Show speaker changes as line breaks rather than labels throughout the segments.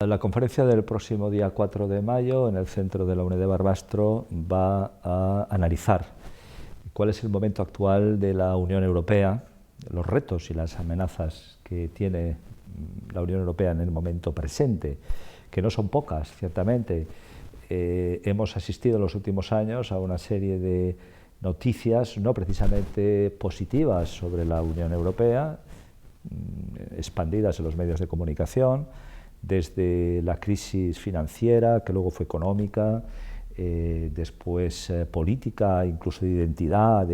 La conferencia del próximo día 4 de mayo en el centro de la UNED de Barbastro va a analizar cuál es el momento actual de la Unión Europea, los retos y las amenazas que tiene la Unión Europea en el momento presente, que no son pocas, ciertamente. Hemos asistido en los últimos años a una serie de noticias no precisamente positivas sobre la Unión Europea, expandidas en los medios de comunicación, desde la crisis financiera, que luego fue económica, después política, incluso de identidad,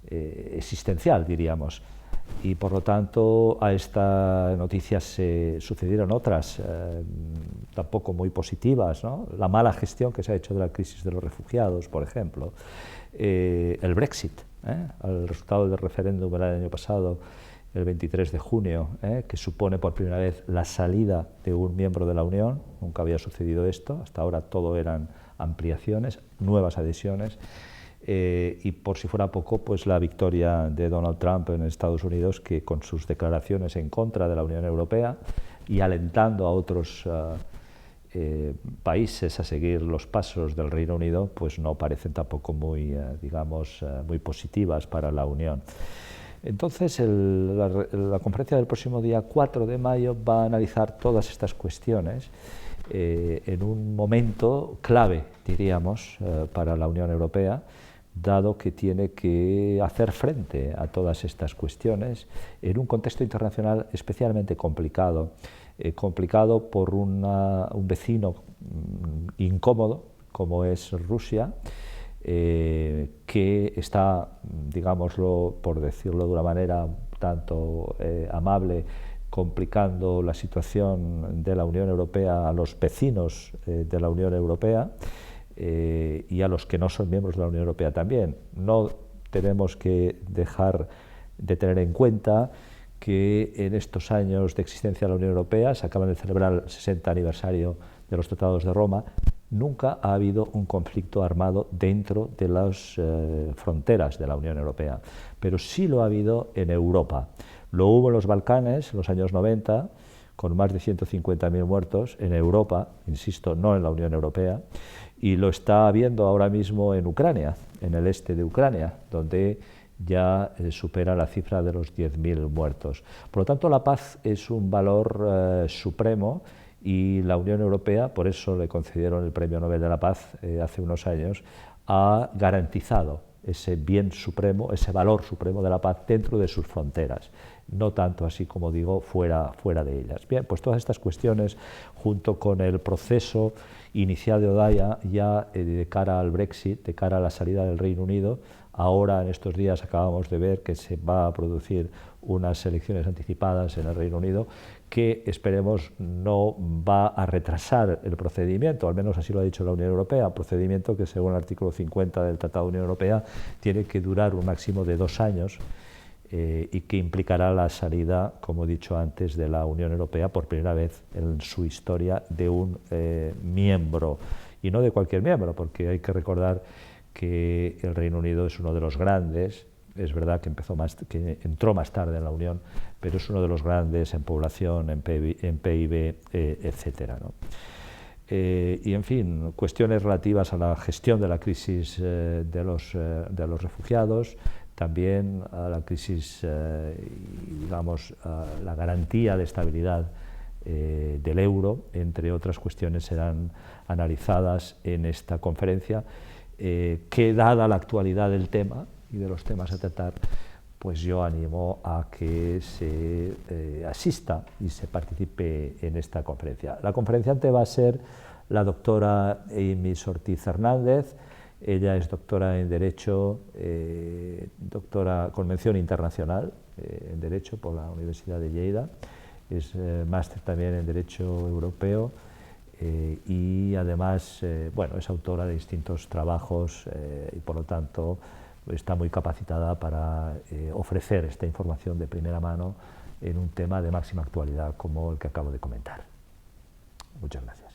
existencial, diríamos. Y por lo tanto a esta noticia se sucedieron otras, tampoco muy positivas, ¿no? La mala gestión que se ha hecho de la crisis de los refugiados, por ejemplo, el Brexit, el resultado del referéndum del año pasado, el 23 de junio, que supone por primera vez la salida de un miembro de la Unión. Nunca había sucedido esto, hasta ahora todo eran ampliaciones, nuevas adhesiones, y por si fuera poco, pues la victoria de Donald Trump en Estados Unidos, que con sus declaraciones en contra de la Unión Europea y alentando a otros países a seguir los pasos del Reino Unido, pues no parecen tampoco muy, digamos, muy positivas para la Unión. Entonces, la conferencia del próximo día 4 de mayo va a analizar todas estas cuestiones en un momento clave, diríamos, para la Unión Europea, dado que tiene que hacer frente a todas estas cuestiones en un contexto internacional especialmente complicado, complicado por un vecino incómodo como es Rusia, que está, digámoslo, por decirlo de una manera tanto amable, complicando la situación de la Unión Europea a los vecinos de la Unión Europea y a los que no son miembros de la Unión Europea también. No tenemos que dejar de tener en cuenta que en estos años de existencia de la Unión Europea, se acaban de celebrar el 60 aniversario de los Tratados de Roma, nunca ha habido un conflicto armado dentro de las fronteras de la Unión Europea, pero sí lo ha habido en Europa. Lo hubo en los Balcanes en los años 90, con más de 150.000 muertos en Europa, insisto, no en la Unión Europea, y lo está habiendo ahora mismo en Ucrania, en el este de Ucrania, donde ya supera la cifra de los 10.000 muertos. Por lo tanto, la paz es un valor supremo, y la Unión Europea, por eso le concedieron el Premio Nobel de la Paz hace unos años, ha garantizado ese bien supremo, ese valor supremo de la paz dentro de sus fronteras, no tanto así, como digo, fuera de ellas. Bien, pues todas estas cuestiones, junto con el proceso inicial de Odaya ya de cara al Brexit, de cara a la salida del Reino Unido. Ahora, en estos días, acabamos de ver que se va a producir unas elecciones anticipadas en el Reino Unido, que esperemos no va a retrasar el procedimiento, al menos así lo ha dicho la Unión Europea, procedimiento que según el artículo 50 del Tratado de Unión Europea tiene que durar un máximo de 2 años y que implicará la salida, como he dicho antes, de la Unión Europea por primera vez en su historia de un miembro, y no de cualquier miembro, porque hay que recordar que el Reino Unido es uno de los grandes. Es verdad que entró más tarde en la Unión, pero es uno de los grandes en población, en PIB, etcétera, ¿no? Y en fin, cuestiones relativas a la gestión de la crisis de los refugiados, también a la crisis, digamos, a la garantía de estabilidad del euro, entre otras cuestiones, serán analizadas en esta conferencia, que dada la actualidad del tema y de los temas a tratar, pues yo animo a que se asista y se participe en esta conferencia. La conferenciante va a ser la doctora Amy Ortiz Hernández. Ella es doctora en Derecho, doctora con mención internacional en Derecho por la Universidad de Lleida, es máster también en Derecho Europeo, y además bueno, es autora de distintos trabajos y por lo tanto está muy capacitada para ofrecer esta información de primera mano en un tema de máxima actualidad como el que acabo de comentar. Muchas gracias.